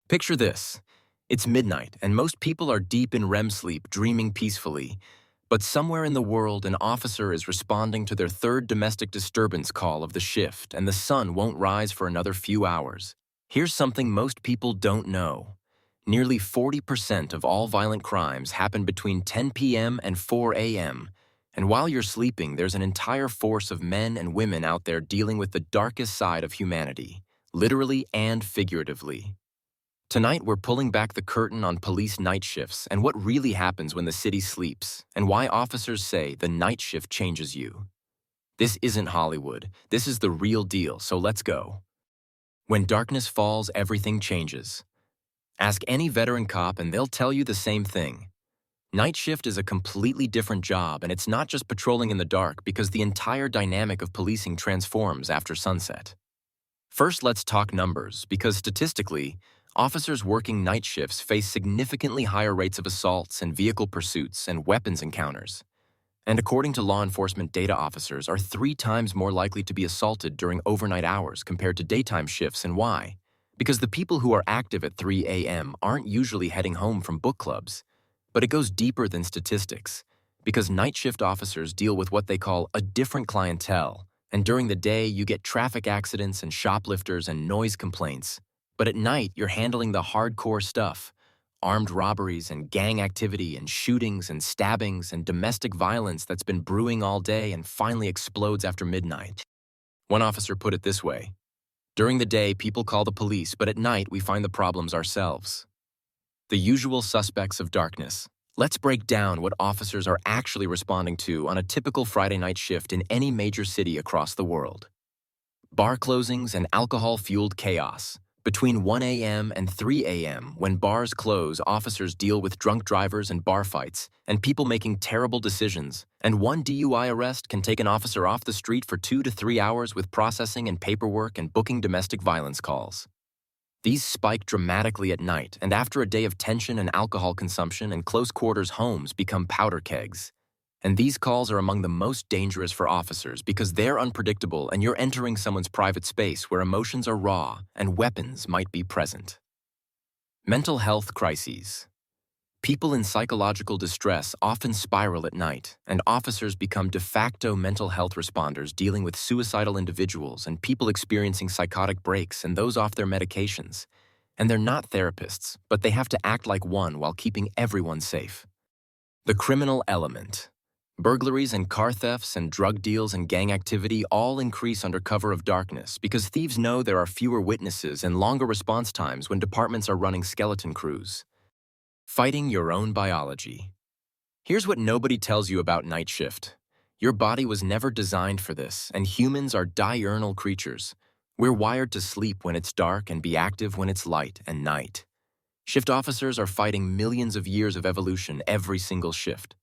Picture this. It's midnight, and most people are deep in REM sleep, dreaming peacefully. But somewhere in the world, an officer is responding to their third domestic disturbance call of the shift, and the sun won't rise for another few hours. Here's something most people don't know. Nearly 40% of all violent crimes happen between 10 p.m. and 4 a.m., and while you're sleeping, there's an entire force of men and women out there dealing with the darkest side of humanity, literally and figuratively. Tonight, we're pulling back the curtain on police night shifts and what really happens when the city sleeps, and why officers say the night shift changes you. This isn't Hollywood. This is the real deal, so let's go. When darkness falls, everything changes. Ask any veteran cop and they'll tell you the same thing. Night shift is a completely different job, and it's not just patrolling in the dark because the entire dynamic of policing transforms after sunset. First, let's talk numbers, because statistically, officers working night shifts face significantly higher rates of assaults and vehicle pursuits and weapons encounters. And according to law enforcement, data officers are 3 times more likely to be assaulted during overnight hours compared to daytime shifts. And why? Because the people who are active at 3 a.m. aren't usually heading home from book clubs. But it goes deeper than statistics, because night shift officers deal with what they call a different clientele, and during the day you get traffic accidents and shoplifters and noise complaints. But at night, you're handling the hardcore stuff: armed robberies and gang activity and shootings and stabbings and domestic violence that's been brewing all day and finally explodes after midnight. One officer put it this way: during the day, people call the police, but at night, we find the problems ourselves. The usual suspects of darkness. Let's break down what officers are actually responding to on a typical Friday night shift in any major city across the world. Bar closings and alcohol-fueled chaos. Between 1 a.m. and 3 a.m., when bars close, officers deal with drunk drivers and bar fights, and people making terrible decisions. And one DUI arrest can take an officer off the street for 2 to 3 hours with processing and paperwork and booking domestic violence calls. These spike dramatically at night, and after a day of tension and alcohol consumption and close-quarters homes become powder kegs. And these calls are among the most dangerous for officers because they're unpredictable and you're entering someone's private space where emotions are raw and weapons might be present. Mental health crises. People in psychological distress often spiral at night, and officers become de facto mental health responders dealing with suicidal individuals and people experiencing psychotic breaks and those off their medications. And they're not therapists, but they have to act like one while keeping everyone safe. The criminal element. Burglaries and car thefts and drug deals and gang activity all increase under cover of darkness because thieves know there are fewer witnesses and longer response times when departments are running skeleton crews. Fighting your own biology. Here's what nobody tells you about night shift. Your body was never designed for this, and humans are diurnal creatures. We're wired to sleep when it's dark and be active when it's light and night. Shift officers are fighting millions of years of evolution every single shift.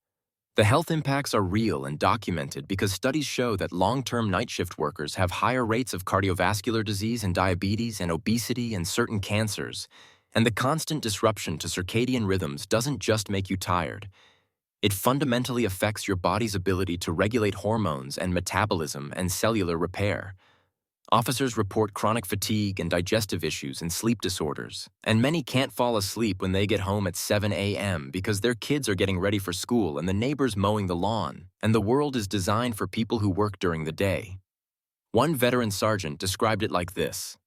The health impacts are real and documented because studies show that long-term night shift workers have higher rates of cardiovascular disease and diabetes and obesity and certain cancers. And the constant disruption to circadian rhythms doesn't just make you tired. It fundamentally affects your body's ability to regulate hormones and metabolism and cellular repair. Officers report chronic fatigue and digestive issues and sleep disorders, and many can't fall asleep when they get home at 7 a.m. because their kids are getting ready for school and the neighbors mowing the lawn, and the world is designed for people who work during the day. One veteran sergeant described it like this: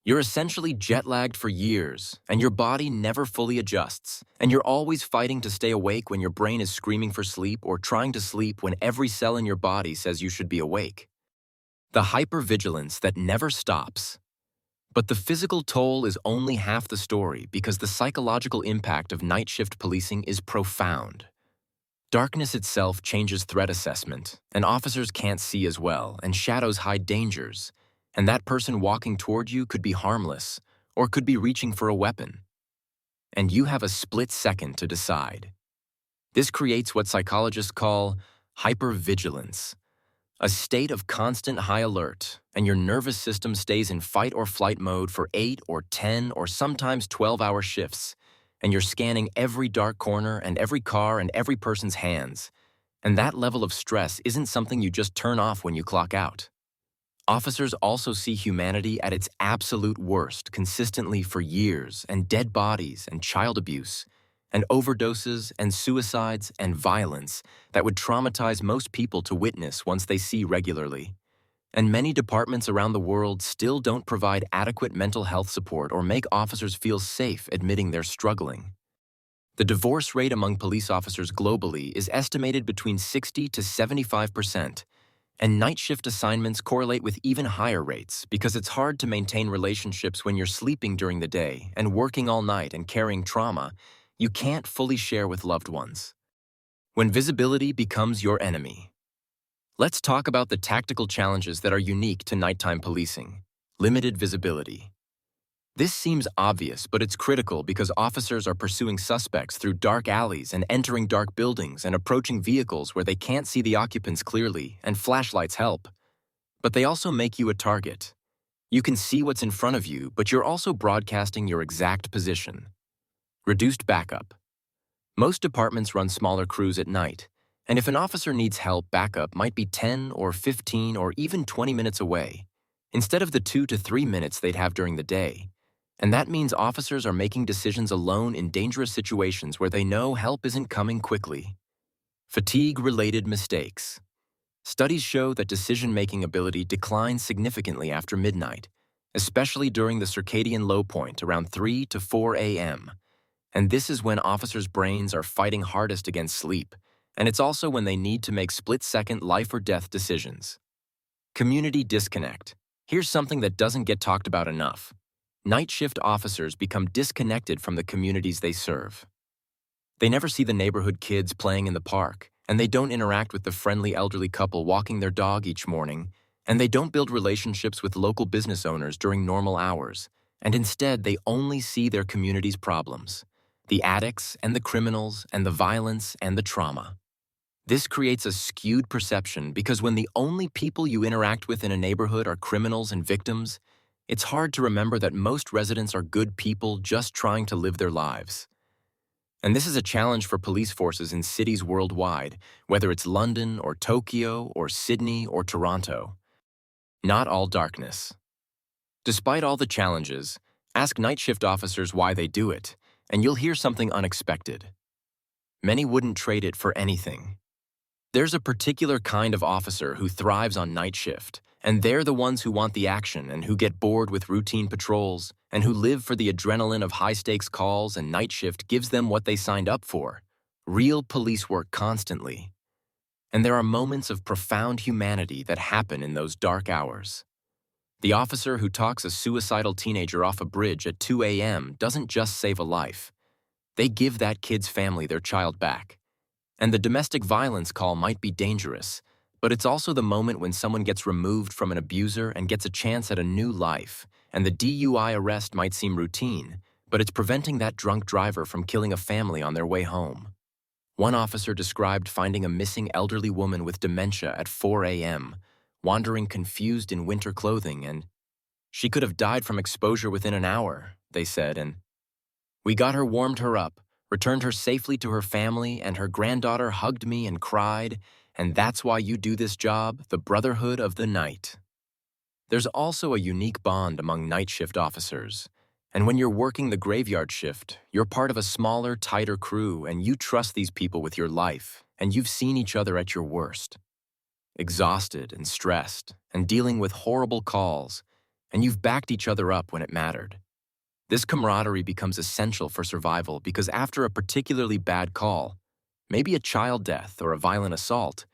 you're essentially jet-lagged for years, and your body never fully adjusts, and you're always fighting to stay awake when your brain is screaming for sleep or trying to sleep when every cell in your body says you should be awake. The hypervigilance that never stops. But the physical toll is only half the story because the psychological impact of night shift policing is profound. Darkness itself changes threat assessment, and officers can't see as well, and shadows hide dangers. And that person walking toward you could be harmless, or could be reaching for a weapon. And you have a split second to decide. This creates what psychologists call hypervigilance, a state of constant high alert, and your nervous system stays in fight or flight mode for 8 or 10 or sometimes 12-hour shifts, and you're scanning every dark corner and every car and every person's hands. And that level of stress isn't something you just turn off when you clock out. Officers also see humanity at its absolute worst consistently for years, and dead bodies and child abuse, and overdoses and suicides and violence that would traumatize most people to witness once they see regularly. And many departments around the world still don't provide adequate mental health support or make officers feel safe admitting they're struggling. The divorce rate among police officers globally is estimated between 60 to 75%, and night shift assignments correlate with even higher rates because it's hard to maintain relationships when you're sleeping during the day and working all night and carrying trauma you can't fully share with loved ones. When visibility becomes your enemy. Let's talk about the tactical challenges that are unique to nighttime policing. Limited visibility. This seems obvious, but it's critical because officers are pursuing suspects through dark alleys and entering dark buildings and approaching vehicles where they can't see the occupants clearly, and flashlights help. But they also make you a target. You can see what's in front of you, but you're also broadcasting your exact position. Reduced backup. Most departments run smaller crews at night, and if an officer needs help, backup might be 10 or 15 or even 20 minutes away, instead of the 2 to 3 minutes they'd have during the day. And that means officers are making decisions alone in dangerous situations where they know help isn't coming quickly. Fatigue-related mistakes. Studies show that decision-making ability declines significantly after midnight, especially during the circadian low point around 3 to 4 a.m. And this is when officers' brains are fighting hardest against sleep, and it's also when they need to make split-second life-or-death decisions. Community disconnect. Here's something that doesn't get talked about enough. Night shift officers become disconnected from the communities they serve. They never see the neighborhood kids playing in the park, and they don't interact with the friendly elderly couple walking their dog each morning, and they don't build relationships with local business owners during normal hours, and instead they only see their community's problems, the addicts and the criminals and the violence and the trauma. This creates a skewed perception because when the only people you interact with in a neighborhood are criminals and victims, it's hard to remember that most residents are good people just trying to live their lives. And this is a challenge for police forces in cities worldwide, whether it's London or Tokyo or Sydney or Toronto. Not all darkness. Despite all the challenges, ask night shift officers why they do it, and you'll hear something unexpected. Many wouldn't trade it for anything. There's a particular kind of officer who thrives on night shift, and they're the ones who want the action and who get bored with routine patrols and who live for the adrenaline of high-stakes calls, and night shift gives them what they signed up for, real police work constantly. And there are moments of profound humanity that happen in those dark hours. The officer who talks a suicidal teenager off a bridge at 2 a.m. doesn't just save a life. They give that kid's family their child back. And the domestic violence call might be dangerous, but it's also the moment when someone gets removed from an abuser and gets a chance at a new life, and the DUI arrest might seem routine, but it's preventing that drunk driver from killing a family on their way home. One officer described finding a missing elderly woman with dementia at 4 a.m., wandering confused in winter clothing, and she could have died from exposure within an hour, they said, and we got her, warmed her up, returned her safely to her family, and her granddaughter hugged me and cried, and that's why you do this job, the brotherhood of the night. There's also a unique bond among night shift officers, and when you're working the graveyard shift, you're part of a smaller, tighter crew, and you trust these people with your life, and you've seen each other at your worst. Exhausted and stressed, and dealing with horrible calls, and you've backed each other up when it mattered. This camaraderie becomes essential for survival because after a particularly bad call, maybe a child death or a violent assault,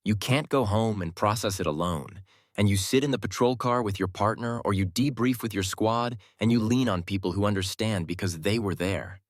you can't go home and process it alone, and you sit in the patrol car with your partner or you debrief with your squad and you lean on people who understand because they were there.